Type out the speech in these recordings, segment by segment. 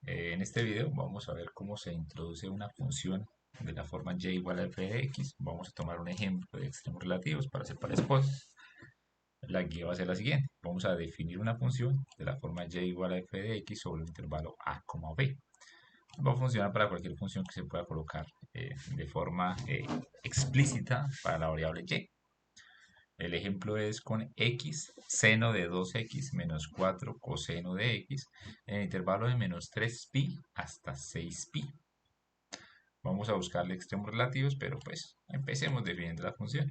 En este video vamos a ver cómo se introduce una función de la forma y igual a f de x. Vamos a tomar un ejemplo de extremos relativos para hacer pares postres. La guía va a ser la siguiente. Vamos a definir una función de la forma y igual a f de x sobre el intervalo a, b. Va a funcionar para cualquier función que se pueda colocar de forma explícita para la variable y. El ejemplo es con x, seno de 2x menos 4 coseno de x en el intervalo de menos 3pi hasta 6pi. Vamos a buscarle extremos relativos, pero pues empecemos definiendo la función.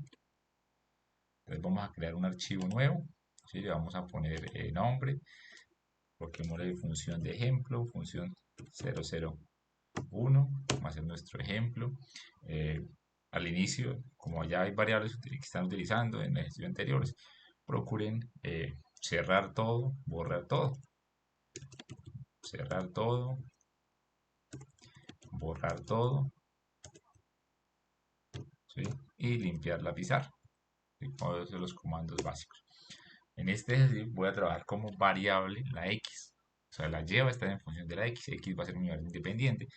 Entonces vamos a crear un archivo nuevo, ¿sí? Le vamos a poner nombre, coloquémosle función de ejemplo, función 001, va a ser nuestro ejemplo. Al inicio, como ya hay variables que están utilizando en ejercicios anteriores, procuren cerrar todo, cerrar todo, borrar todo, ¿sí? Y limpiar la pizarra. Todos los comandos básicos. En este ejercicio voy a trabajar como variable la x. O sea, la y va a estar en función de la x va a ser mi variable independiente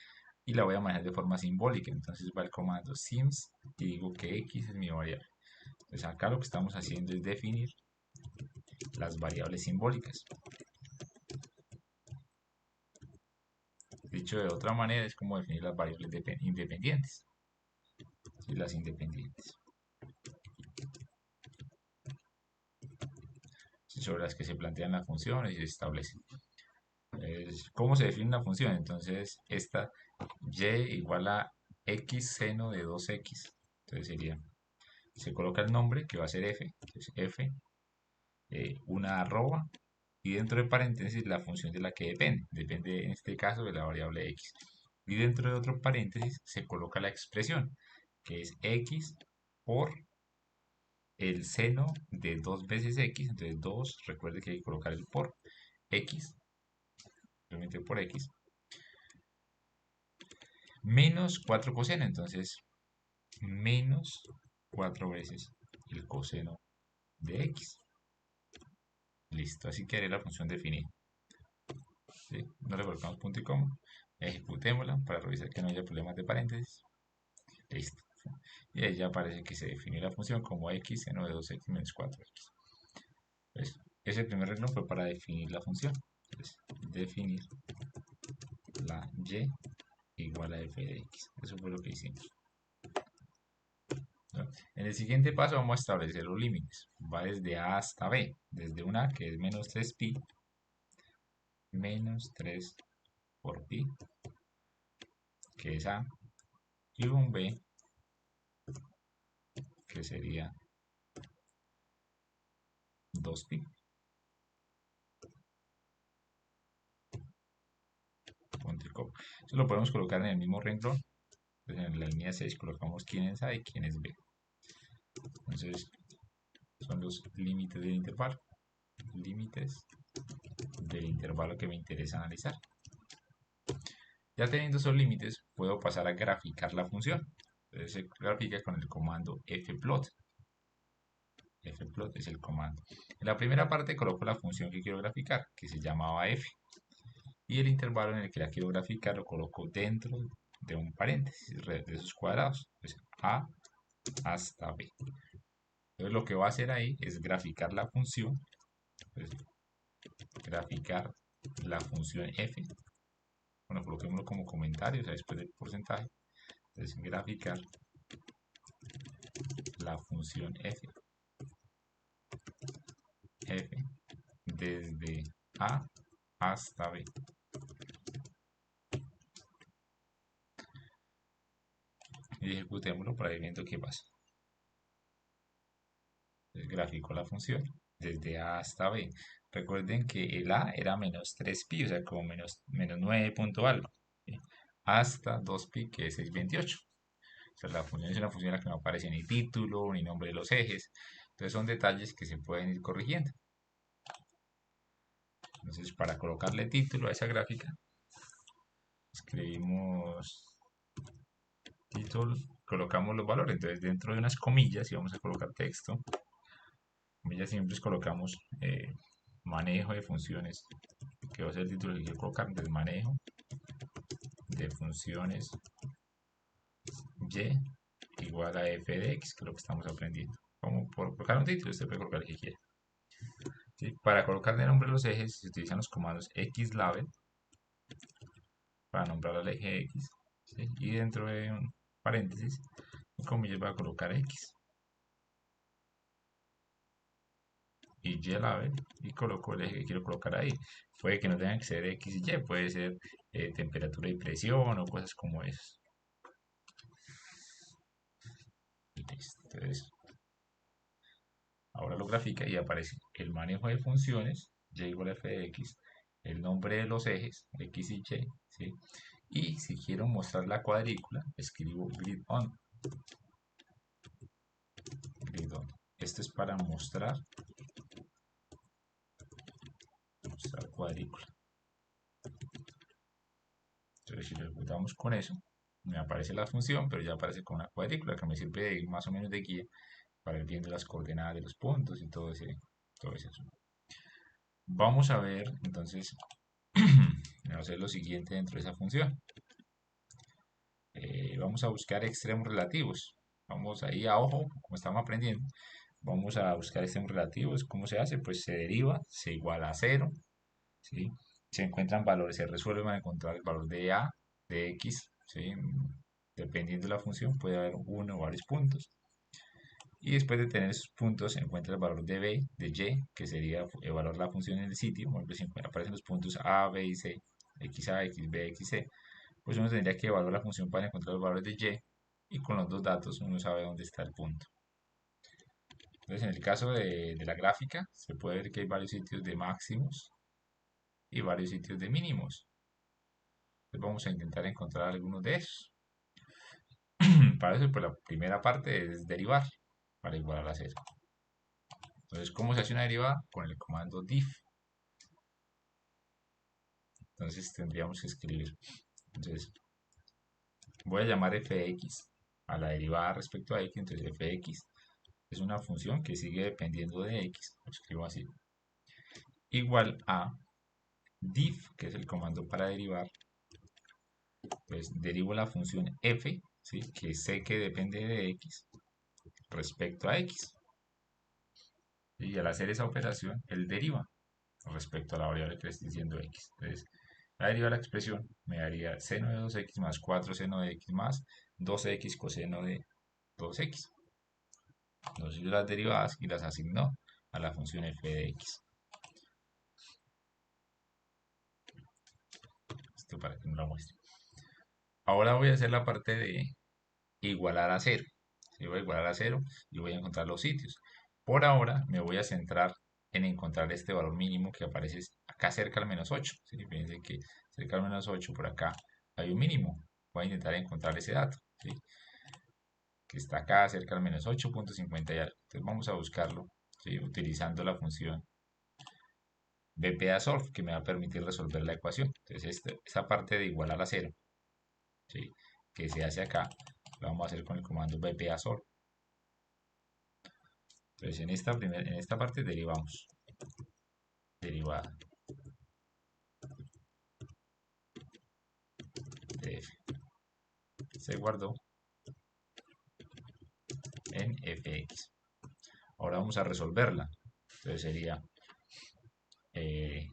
y la voy a manejar de forma simbólica. Entonces va el comando sims y digo que x es mi variable. Entonces acá lo que estamos haciendo es definir las variables simbólicas. Dicho de otra manera, es como definir las variables independientes. ¿Sí? Las independientes. Sobre las que se plantean las funciones y se establecen. ¿Cómo se define una función? Entonces, esta y igual a x seno de 2x. Entonces sería, se coloca el nombre que va a ser f, entonces f, una arroba y dentro de paréntesis la función de la que depende en este caso de la variable x. Y dentro de otro paréntesis se coloca la expresión que es x por el seno de 2 veces x, entonces 2, recuerde que hay que colocar el por x, simplemente por x, menos 4 coseno, entonces menos 4 veces el coseno de x. Listo, así quedaría la función definida. ¿Sí? No le colocamos punto y coma, ejecutémosla para revisar que no haya problemas de paréntesis. Listo. Y ahí ya aparece que se definió la función como x seno de 2x menos 4x. Entonces, ese primer renglón fue para definir la función. Entonces, definir la y igual a f de x. Eso fue lo que hicimos. ¿No? En el siguiente paso vamos a establecer los límites. Va desde a hasta b. Desde un a que es menos 3pi, menos 3 por pi, que es a, y un b, que sería 2pi. Eso lo podemos colocar en el mismo renglón. Entonces, en la línea 6 colocamos quién es a y quién es b. Entonces, son los límites del intervalo. Límites del intervalo que me interesa analizar. Ya teniendo esos límites, puedo pasar a graficar la función. Entonces se grafica con el comando fplot. Fplot es el comando. En la primera parte coloco la función que quiero graficar, que se llamaba f. Y el intervalo en el que la quiero graficar lo coloco dentro de un paréntesis, de esos cuadrados. Entonces, a hasta b. Entonces lo que va a hacer ahí es graficar la función. Entonces, graficar la función f. Bueno, coloquémoslo como comentario, o sea, después del porcentaje. Entonces, graficar la función f, desde a hasta b. Y ejecutémoslo para ir viendo qué pasa. Entonces, gráfico la función desde a hasta b. Recuerden que el a era menos 3pi, o sea, como menos 9 punto algo. ¿Sí? Hasta 2pi, que es 628. O sea, la función es una función en la que no aparece ni título, ni nombre de los ejes. Entonces son detalles que se pueden ir corrigiendo. Entonces, para colocarle título a esa gráfica, escribimos título, colocamos los valores. Entonces, dentro de unas comillas, y vamos a colocar texto, comillas simples, colocamos manejo de funciones, que va a ser el título que quiero colocar, entonces manejo de funciones y igual a f de x, que es lo que estamos aprendiendo. Como por colocar un título, usted puede colocar el que quiera. ¿Sí? Para colocarle nombre a los ejes se utilizan los comandos xlabel para nombrar al eje x, ¿sí? Y dentro de un paréntesis, en comillas, va a colocar x. Y y-label y coloco el eje que quiero colocar ahí. Puede que no tengan que ser x y y, puede ser temperatura y presión o cosas como eso. Entonces, ahora lo grafica y aparece el manejo de funciones, y igual a f de x, el nombre de los ejes, x y y, ¿sí? Y si quiero mostrar la cuadrícula, escribo grid on. Grid on. Esto es para mostrar cuadrícula. Entonces, si lo ejecutamos con eso, me aparece la función, pero ya aparece con una cuadrícula que me sirve de, más o menos de guía para ir viendo las coordenadas de los puntos y todo ese asunto. Vamos a ver, entonces, vamos a hacer lo siguiente dentro de esa función. Vamos a buscar extremos relativos. Vamos ahí a ojo, como estamos aprendiendo. Vamos a buscar extremos relativos. ¿Cómo se hace? Pues se deriva, se iguala a 0, ¿sí? Se encuentran valores, se resuelve para encontrar el valor de a, de x, ¿sí? Dependiendo de la función, puede haber uno o varios puntos. Y después de tener esos puntos, se encuentra el valor de b, de y, que sería evaluar la función en el sitio. Por ejemplo, si aparecen los puntos a, b y c, xa, xb, xc, pues uno tendría que evaluar la función para encontrar los valores de y con los dos datos uno sabe dónde está el punto. Entonces, en el caso de la gráfica, se puede ver que hay varios sitios de máximos y varios sitios de mínimos. Entonces, vamos a intentar encontrar algunos de esos. Para eso, pues la primera parte es derivar para igualar a 0. Entonces, ¿cómo se hace una derivada? Con el comando diff. Entonces, tendríamos que escribir. Entonces, voy a llamar fx a la derivada respecto a x. Entonces, fx es una función que sigue dependiendo de x. Lo escribo así. Igual a diff, que es el comando para derivar. Pues derivo la función f, ¿sí? Que sé que depende de x respecto a x. Y al hacer esa operación, él deriva respecto a la variable que le estoy diciendo x. Entonces, la deriva de la expresión me daría seno de 2x más 4 seno de x más 2x coseno de 2x. Entonces yo las derivadas y las asigno a la función f de x. Esto para que no la muestre. Ahora voy a hacer la parte de igualar a 0. Si voy a igualar a 0 y voy a encontrar los sitios. Por ahora me voy a centrar en encontrar este valor mínimo que aparece acá cerca al menos 8. ¿Sí? Fíjense que cerca al menos 8 por acá hay un mínimo. Voy a intentar encontrar ese dato. ¿Sí? Que está acá cerca al menos 8.50 y algo. Entonces vamos a buscarlo, ¿sí? Utilizando la función bpasolve que me va a permitir resolver la ecuación. Entonces esa parte de igualar a 0, ¿sí? Que se hace acá, lo vamos a hacer con el comando bpasolve. Entonces en esta parte derivamos. Derivada de f. Se guardó en fx. Ahora vamos a resolverla. Entonces sería, eh,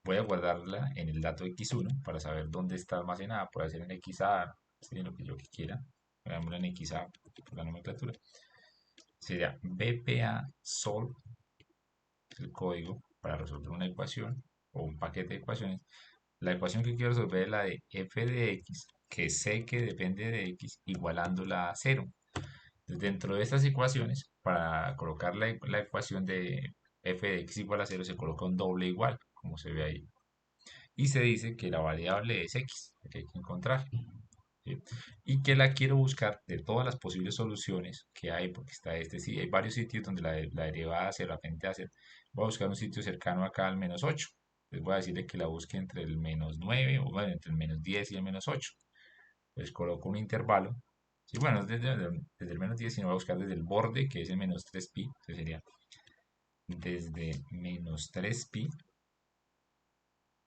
voy a guardarla en el dato x1 para saber dónde está almacenada. Puede ser en xa, ¿sí? Lo que yo quiera. Veámosla en xa por la nomenclatura. Sería bpa solve, es el código para resolver una ecuación o un paquete de ecuaciones. La ecuación que quiero resolver es la de f de x, que sé que depende de x, igualándola a 0. Dentro de estas ecuaciones, para colocar la ecuación de f de x igual a 0, se coloca un doble igual, como se ve ahí. Y se dice que la variable es x, que hay que encontrar. ¿Sí? Y que la quiero buscar de todas las posibles soluciones que hay, porque está sí, hay varios sitios donde la derivada hacia la frente hacia. Voy a buscar un sitio cercano acá al menos 8. Les voy a decirle que la busque entre el menos 9, o bueno, entre el menos 10 y el menos 8. Les coloco un intervalo. Sí, bueno, desde el menos 10, sino voy a buscar desde el borde, que es el menos 3pi. Entonces sería desde menos 3pi